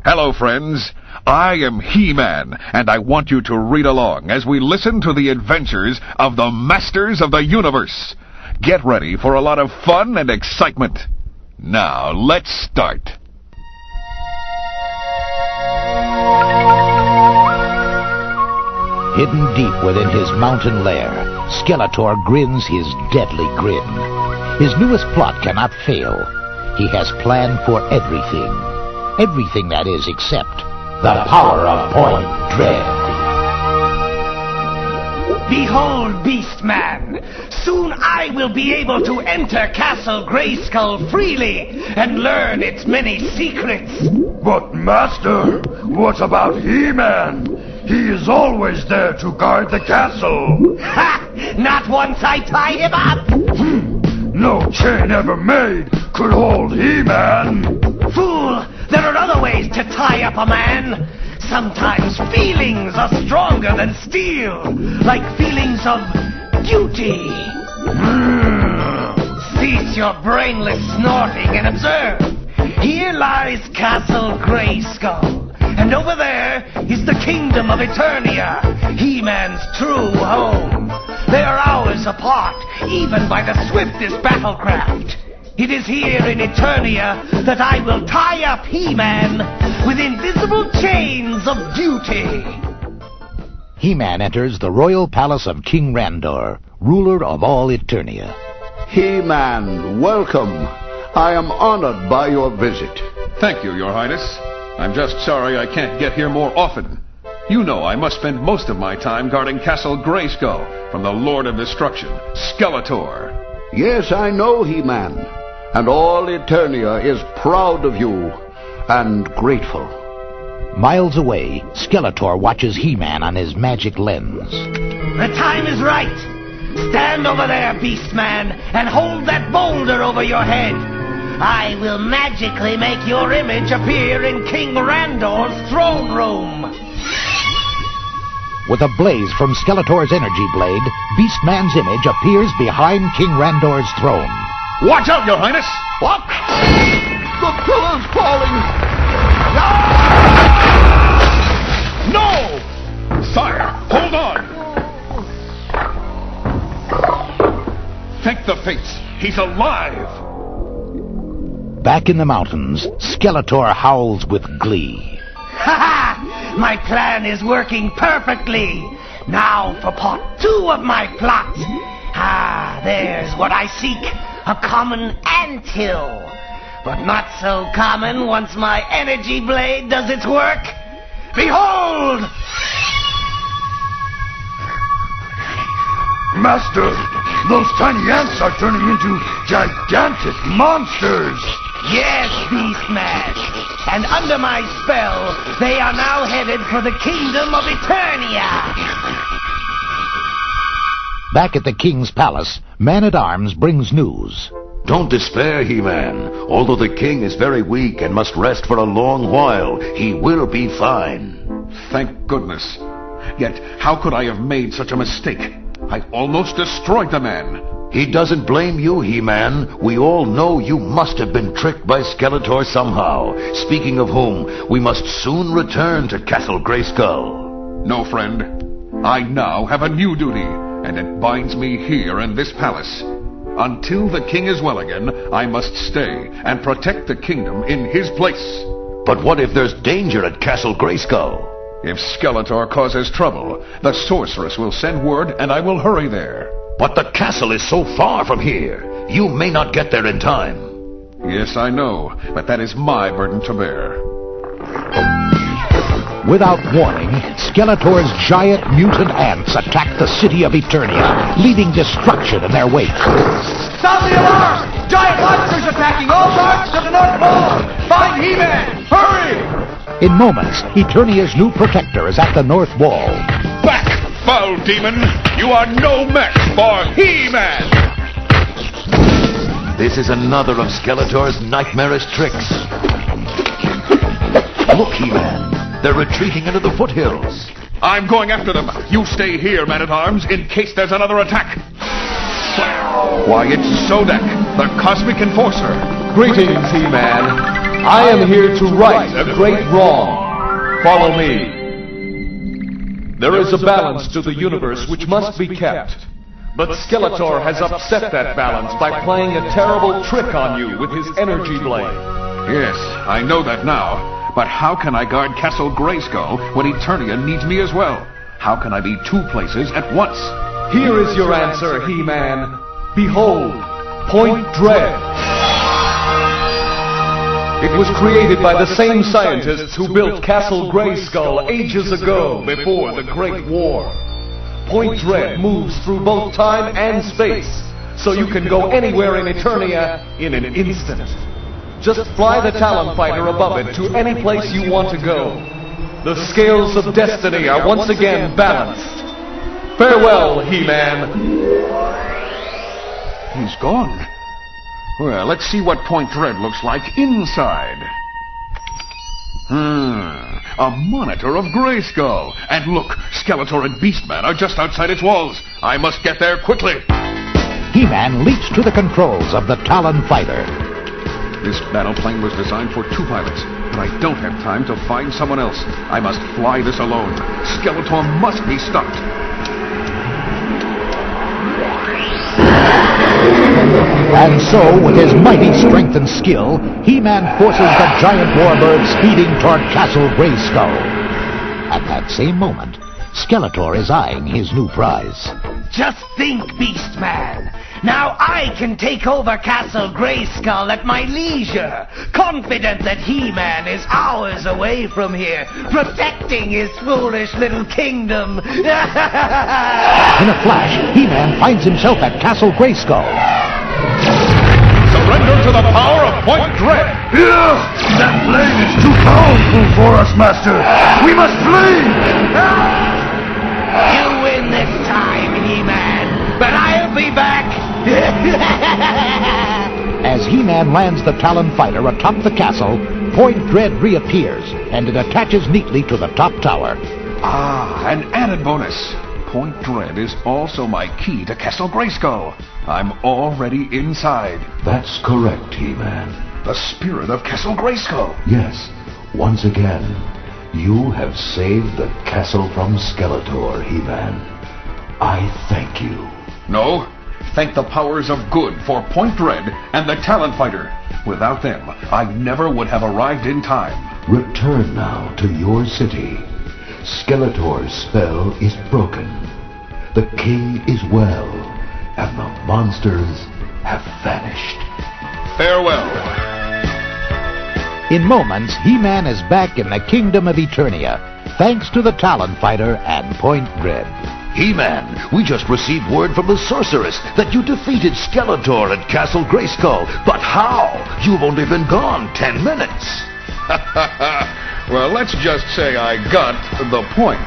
Hello, friends. I am He-Man, and I want you to read along as we listen to the adventures of the Masters of the Universe. Get ready for a lot of fun and excitement. Now, let's start. Hidden deep within his mountain lair, Skeletor grins his deadly grin. His newest plot cannot fail. He has planned for everything. Everything, that is, except the power of Point Dread. Behold, Beastman! Soon I will be able to enter Castle Grayskull freely and learn its many secrets. But, Master, what about He-Man? He is always there to guard the castle. Ha! Not once I tie him up! No chain ever made could hold He-Man. Fool! There are other ways to tie up a man. Sometimes feelings are stronger than steel, like feelings of duty. Cease your brainless snorting and observe. Here lies Castle Grayskull, and over there is the Kingdom of Eternia, He-Man's true home. They are hours apart, even by the swiftest battlecraft. It is here in Eternia that I will tie up He-Man with invisible chains of duty. He-Man enters the royal palace of King Randor, ruler of all Eternia. He-Man, welcome. I am honored by your visit. Thank you, Your Highness. I'm just sorry I can't get here more often. You know I must spend most of my time guarding Castle Grayskull from the Lord of Destruction, Skeletor. Yes, I know, He-Man. And all Eternia is proud of you and grateful. Miles away, Skeletor watches He-Man on his magic lens. The time is right. Stand over there, Beastman, and hold that boulder over your head. I will magically make your image appear in King Randor's throne room. With a blaze from Skeletor's energy blade, Beastman's image appears behind King Randor's throne. Watch out, Your Highness! What? The pillar's falling! No! Sire, hold on! Thank the fates, he's alive! Back in the mountains, Skeletor howls with glee. Ha ha! My plan is working perfectly. Now for part 2 of my plot. Ah, there's what I seek. A common anthill. But not so common once my energy blade does its work. Behold! Master, those tiny ants are turning into gigantic monsters. Yes, Beastman. And under my spell, they are now headed for the Kingdom of Eternia. Back at the king's palace, Man-at-Arms brings news. Don't despair, He-Man. Although the king is very weak and must rest for a long while, he will be fine. Thank goodness. Yet, how could I have made such a mistake? I almost destroyed the man. He doesn't blame you, He-Man. We all know you must have been tricked by Skeletor somehow. Speaking of whom, we must soon return to Castle Grayskull. No, friend. I now have a new duty, and it binds me here in this palace. Until the king is well again, I must stay and protect the kingdom in his place. But what if there's danger at Castle Grayskull? If Skeletor causes trouble, the sorceress will send word and I will hurry there. But the castle is so far from here. You may not get there in time. Yes, I know, but that is my burden to bear. Without warning, Skeletor's giant mutant ants attack the city of Eternia, leaving destruction in their wake. Sound the alarm! Giant monsters attacking all parts of the North Pole! Find He-Man! Hurry! In moments, Eternia's new protector is at the North Wall. Back, foul demon! You are no match for He-Man! This is another of Skeletor's nightmarish tricks. Look, He-Man. They're retreating into the foothills. I'm going after them. You stay here, Man-at-Arms, in case there's another attack. Why, it's Sodak, the Cosmic Enforcer. Greetings, He-Man. I am here to right a great wrong. Follow me. There is a balance to the universe which must be kept. But Skeletor has upset that balance by playing a terrible trick on you with his energy blade. Yes, I know that now. But how can I guard Castle Grayskull when Eternia needs me as well? How can I be two places at once? Here is your answer, He-Man. Behold, Point Dread. It was created by the same scientists who built Castle Grayskull ages ago, before the Great War. Point Dread moves through both time and space, so you can go anywhere in Eternia in an instant. Just fly the Talon Fighter above it to any place you want to go. The scales of destiny are once again balanced. Farewell, He-Man. He's gone. Well, let's see what Point Dread looks like inside. A monitor of Grayskull. And look, Skeletor and Beastman are just outside its walls. I must get there quickly. He-Man leaps to the controls of the Talon Fighter. This battleplane was designed for two pilots, but I don't have time to find someone else. I must fly this alone. Skeletor must be stopped. And so, with his mighty strength and skill, He-Man forces the giant warbird speeding toward Castle Grayskull. At that same moment, Skeletor is eyeing his new prize. Just think, Beastman. Now I can take over Castle Grayskull at my leisure, confident that He-Man is hours away from here, protecting his foolish little kingdom. In a flash, He-Man finds himself at Castle Grayskull. Surrender to the power of Point Dread! That blade is too powerful for us, Master! We must flee! You win this time, He-Man, but I'll be back! As He-Man lands the Talon Fighter atop the castle, Point Dread reappears, and it attaches neatly to the top tower. An added bonus. Point Dread is also my key to Castle Grayskull. I'm already inside. That's correct, He-Man. The spirit of Castle Grayskull. Yes, once again, you have saved the castle from Skeletor, He-Man. I thank you. No, thank the powers of good for Point Dread and the Talon Fighter. Without them, I never would have arrived in time. Return now to your city. Skeletor's spell is broken. The king is well, and the monsters have vanished. Farewell. In moments, He-Man is back in the kingdom of Eternia, thanks to the Talon Fighter and Point Dread. He-Man, we just received word from the sorceress that you defeated Skeletor at Castle Grayskull. But how? You've only been gone 10 minutes. Well, let's just say I got the point.